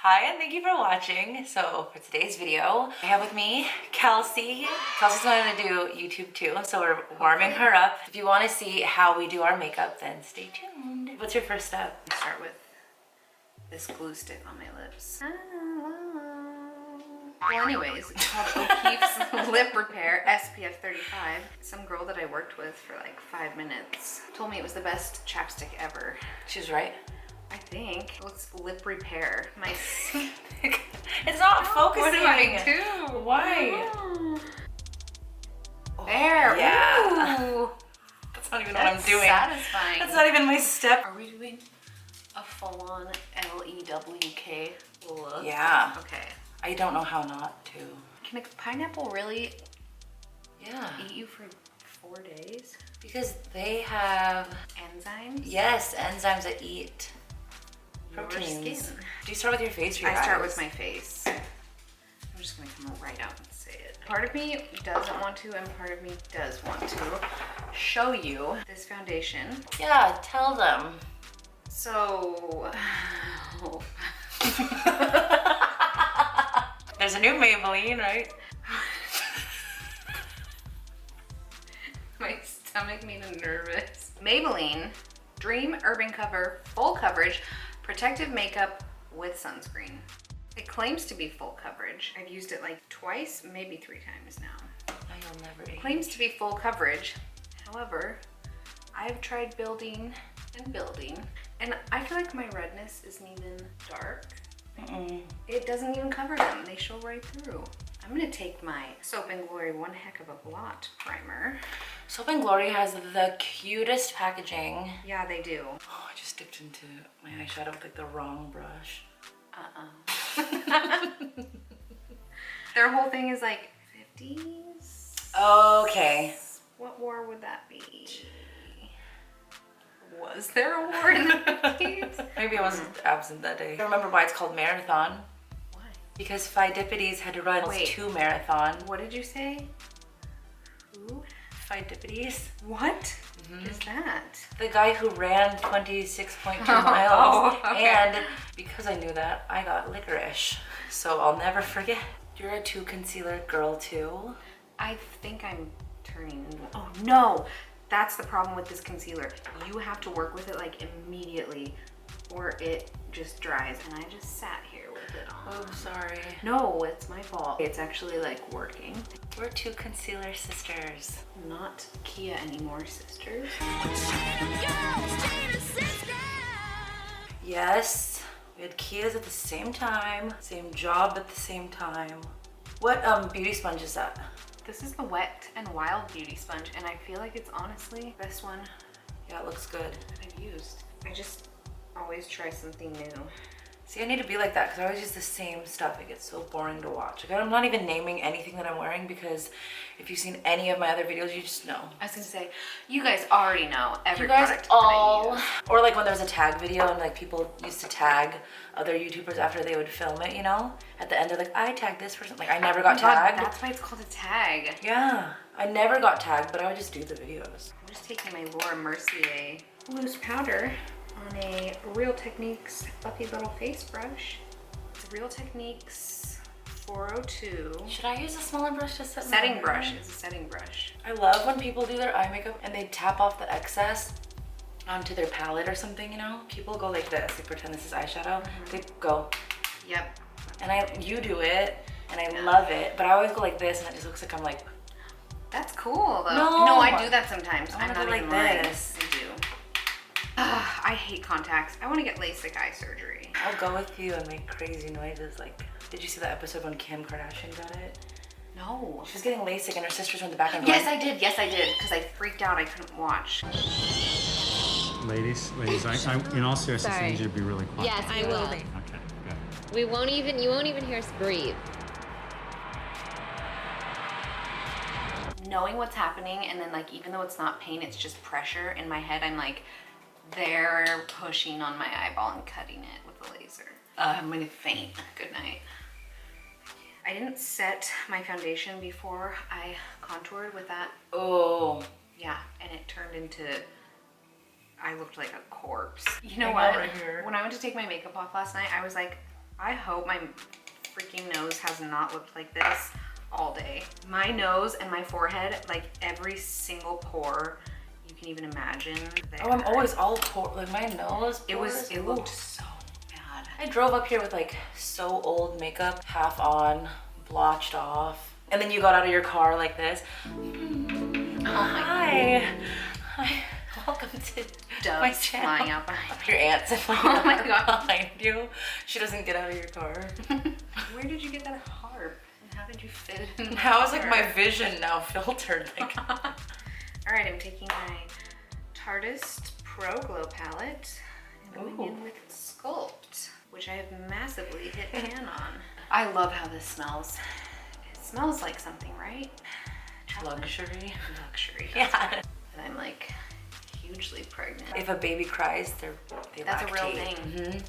Hi, and thank you for watching. So for today's video, I have with me Kelsey. Kelsey's wanting to do YouTube too, so we're warming her up. If you want to see how we do our makeup, then stay tuned. What's your first step? I start with this glue stick on my lips. Well, anyways, it's called O'Keeffe's Lip Repair SPF 35. Some girl that I worked with for like 5 minutes told me it was the best chapstick ever. She was right. I think. It's lip repair. My It's not focusing. What do I do? Why? Oh. There. Yeah. Ooh. That's not even what I'm doing. Satisfying. That's not even my step. Are we doing a full-on LEWK look? Yeah. Okay. I don't know how not to. Can a pineapple really eat you for 4 days? Because they have enzymes. Yes, enzymes that eat Your proteins. skin. Do you start with your face or your eyes? I start with my face. I'm just gonna come right out and say it. Part of me doesn't want to, and part of me does want to show you this foundation. Yeah, tell them. So, there's a new Maybelline, right? my stomach made me nervous. Maybelline Dream Urban Cover Full Coverage Protective Makeup with Sunscreen. It claims to be full coverage. I've used it like twice, maybe 3 times now. You'll never It claims to be full coverage. However, I've tried building and building, and I feel like my redness isn't even dark. It doesn't even cover them. They show right through. I'm gonna take my Soap & Glory One Heck of a Blot Primer. Soap & Glory has the cutest packaging. Yeah, they do. Oh, I just dipped into my eyeshadow with like the wrong brush. Their whole thing is like 50s. Okay. What war would that be? Was there a war in the 50s? Maybe I wasn't absent that day. I remember why it's called marathon. Why? Because Phi-Dippides had to run 2 marathon. What did you say? Who? Phi-Dippides. What is that? The guy who ran 26.2 miles. Oh, okay. And because I knew that, I got licorice. So I'll never forget. You're a 2 concealer girl too? I think I'm turning into... Oh no! That's the problem with this concealer. You have to work with it like immediately or it just dries, and I just sat here with it on. Oh, sorry. No, it's my fault. It's actually like working. We're 2 concealer sisters. Not Kia anymore, sisters. Yes, we had Kias at the same time, same job at the same time. What beauty sponge is that? This is the Wet n Wild Beauty Sponge, and I feel like it's honestly the best one Yeah, it looks good. that I've used. I just always try something new. See, I need to be like that because I always use the same stuff. It gets so boring to watch. Like, I'm not even naming anything that I'm wearing because if you've seen any of my other videos, you just know. I was gonna say, you guys already know every You guys product all, that I use. or like when there was a tag video and like people used to tag other YouTubers after they would film it, you know? At the end they're like, I tagged this person. Like, I never got tagged. That's why it's called a tag. Yeah, I never got tagged, but I would just do the videos. I'm just taking my Laura Mercier loose powder on a Real Techniques fluffy little face brush. It's Real Techniques 402. Should I use a smaller brush to set my Setting hair? brush. It's a setting brush. I love when people do their eye makeup and they tap off the excess onto their palette or something, you know? People go like this, they pretend this is eyeshadow. They go. Yep. And you do it, and I love it, but I always go like this and it just looks like I'm like, That's cool though. No. I do that sometimes. I wanna I'm not go even like lying. this. I do. I hate contacts. I want to get LASIK eye surgery. I'll go with you and make crazy noises. Like, did you see that episode when Kim Kardashian got it? No. She was getting LASIK and her sisters were in the back and Yes, I did. Yes, I did. Because I freaked out. I couldn't watch. Ladies, I in all seriousness, I Sorry. need you to be really quiet. Yes, I will be. Okay, good. You won't even hear us breathe. Knowing what's happening, and then like even though it's not pain, it's just pressure in my head. I'm like, they're pushing on my eyeball and cutting it with the laser. I'm gonna faint. Good night. I didn't set my foundation before I contoured with that. Oh. Yeah, and it turned into, I looked like a corpse. You know I know, what? right here. When I went to take my makeup off last night, I was like, I hope my freaking nose has not looked like this all day. My nose and my forehead, like every single pore you can even imagine. Oh, I'm always all pore, like my nose. It looked so bad. I drove up here with like so old makeup, half on, blotched off. And then you got out of your car like this. Hi. Hi. Welcome to my Doves channel. flying out behind. Your aunt's in Oh my God. behind you. She doesn't get out of your car. Where did you get that harp? And how did you fit it in the How is like car? my vision now filtered? Like, All right, I'm taking my Tartist Pro Glow palette and going in with Sculpt, which I have massively hit pan on. I love how this smells. It smells like something, right? luxury. Luxury. Yeah. And I'm like hugely pregnant. If a baby cries, they That's a real lactate. thing.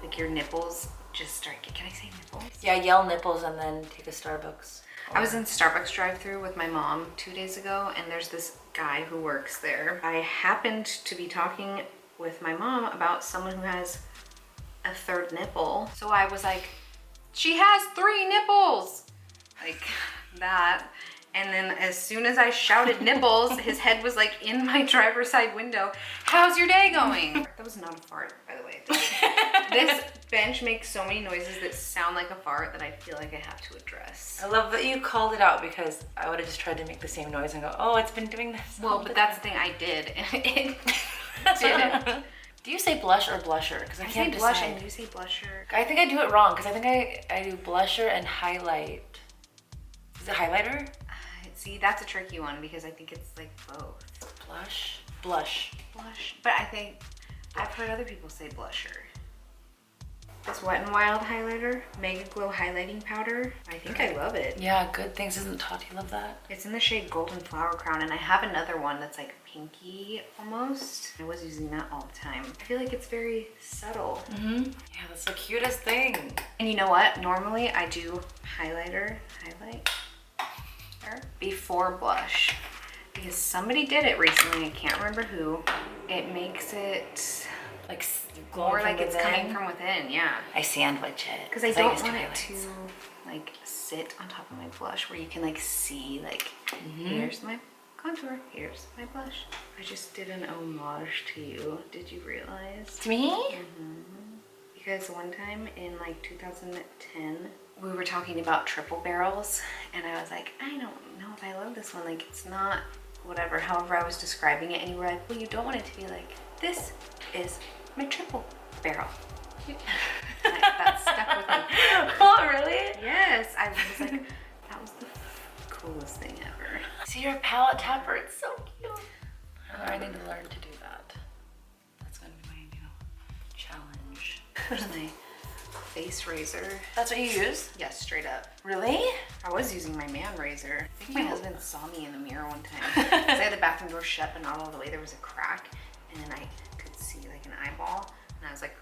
Like your nipples just start. Can I say nipples? Yeah, yell nipples and then take a Starbucks. I was in Starbucks drive-thru with my mom 2 days ago, and there's this guy who works there. I happened to be talking with my mom about someone who has a third nipple. So I was like, she has 3 nipples! Like that. And then as soon as I shouted nipples, his head was like in my driver's side window. How's your day going? That was not a fart, by the way. This bench makes so many noises that sound like a fart that I feel like I have to address. I love that you called it out because I would have just tried to make the same noise and go, oh, it's been doing this. Well, but that's the thing, I did, and it didn't. Do you say blush or blusher? Because I I can't say blush decide. and you say blusher. I think I do it wrong because I think I do blusher and highlight. Is it highlighter? See, that's a tricky one because I think it's like both. Blush? Blush. Blush. But I think I've heard other people say blusher. This Wet n Wild highlighter, Mega Glow highlighting powder. I think I love it. Yeah, good things. Isn't Tati love that? It's in the shade Golden Flower Crown, and I have another one that's like pinky almost. I was using that all the time. I feel like it's very subtle. Yeah, that's the cutest thing. And you know what? Normally I do highlight before blush because somebody did it recently. I can't remember who. It makes it Like more like it's coming from within. Yeah. I sandwich it. Because I used don't to want it highlights. to like sit on top of my blush where you can like see like here's my contour, here's my blush. I just did an homage to you. Did you realize? To me? Because one time in like 2010, we were talking about triple barrels and I was like, I don't know if I love this one. Like it's not whatever. However, I was describing it and you were like, well, you don't want it to be like, this is my triple barrel. That stuck with me. Oh, really? Yes, I was like, that was the coolest thing ever. See, your palette tapper. It's so cute. I need to learn to do that. That's going to be my new challenge. Here's my face razor. That's what you use? Yes, straight up. Really? I was using my man razor. I think my husband saw me in the mirror one time. Because I had the bathroom door shut, but not all the way. There was a crack, and then I could see like an eyeball, and I was like,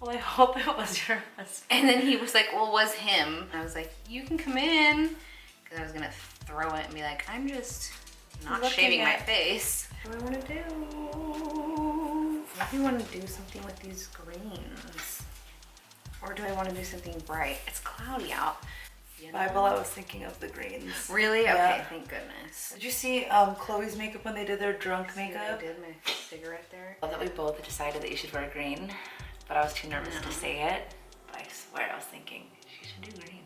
Well, I hope it was your husband. and then he was like, well, it was him. And I was like, you can come in. Because I was gonna throw it and be like, I'm just not Looking shaving my at- face. What do I want to do? Maybe I want to do something with these greens. Or do I want to do something bright? It's cloudy out. You know? Bible, I was thinking of the greens. Really? Yeah. Okay, thank goodness. Did you see Chloe's makeup when they did their drunk See what makeup? I did my cigarette there. I love that we both decided that you should wear green, but I was too nervous to say it. But I swear I was thinking, she should do green.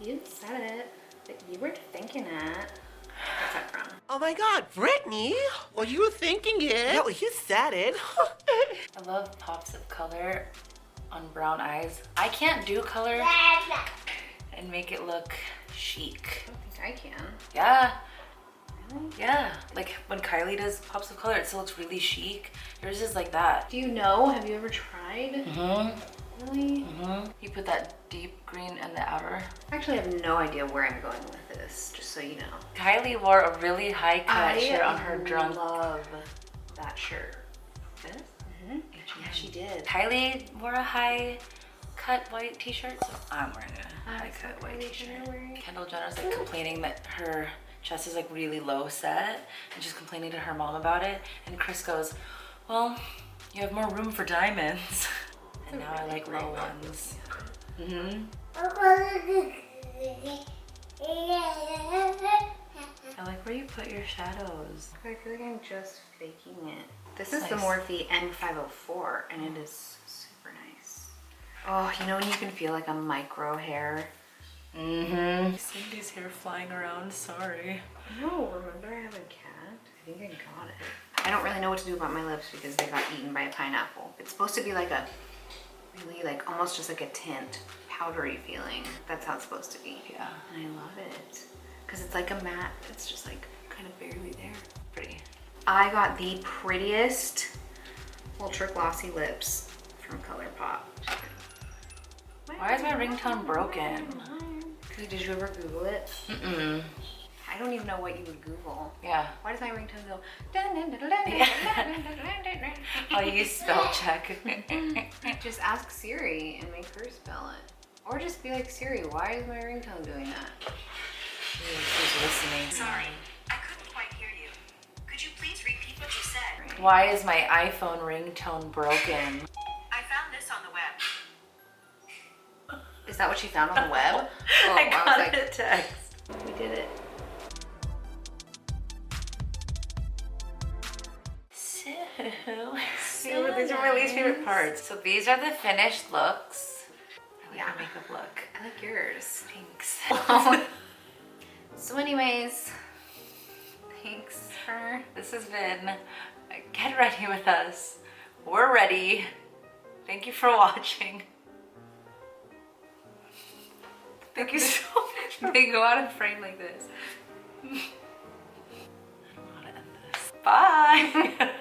You said it, but you were thinking it. What's that from? Oh my God, Brittany! Were you thinking it? Yeah, well, you said it. I love pops of color on brown eyes. I can't do color and make it look chic. I don't think I can. Yeah, Really? yeah. Like when Kylie does pops of color, it still looks really chic. Yours is like that. Do you know? Have you ever tried? Really? You put that deep green in the outer. I actually have no idea where I'm going with this, just so you know. Kylie wore a really high cut shirt on her drunk. love that shirt. This? Yeah, she did. Kylie wore a high cut white t-shirt, so I'm wearing a high cut white t-shirt. Kendall Jenner's like complaining that her chest is like really low set and she's complaining to her mom about it. And Chris goes, well, you have more room for diamonds. And now I like low ones. Mm-hmm. I like where you put your shadows. I feel like I'm just faking it. This is Nice. the Morphe N504 and it is super nice. Oh, you know when you can feel like a micro hair? Mm-hmm. Cindy's hair flying around, sorry. No, remember I have a cat? I think I got it. I don't really know what to do about my lips because they got eaten by a pineapple. It's supposed to be like a really like almost just like a tint, powdery feeling. That's how it's supposed to be. Yeah. And I love it. Because it's like a matte, it's just like kind of barely there. Pretty. I got the prettiest ultra glossy lips from ColourPop. Why is my ringtone broken? Did you ever Google it? Mm-mm. I don't even know what you would Google. Yeah. Why does my ringtone go? I'll use spell check. Just ask Siri and make her spell it. Or just be like, Siri, why is my ringtone doing that? She's listening. Sorry, I couldn't quite hear you. Could you please repeat what you said? Why is my iPhone ringtone broken? I found this on the web. Is that what she found on the web? Oh, I got was like, a text. we did it. So these are my least favorite parts. So these are the finished looks. I like Yeah. your makeup look. I like yours. Thanks. So anyways, thanks for... This has been Get Ready With Us. We're ready. Thank you for watching. Thank you so much. They go out of frame like this. I don't know how to end this. Bye.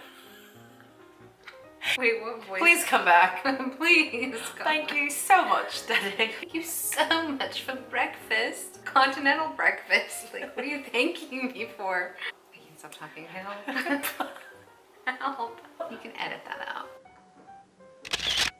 Wait, what voice? Please come back. Please. Thank you so much, Daddy. Thank you so much for breakfast. Continental breakfast. Like, what are you thanking me for? I can stop talking. Help. Help. You can edit that.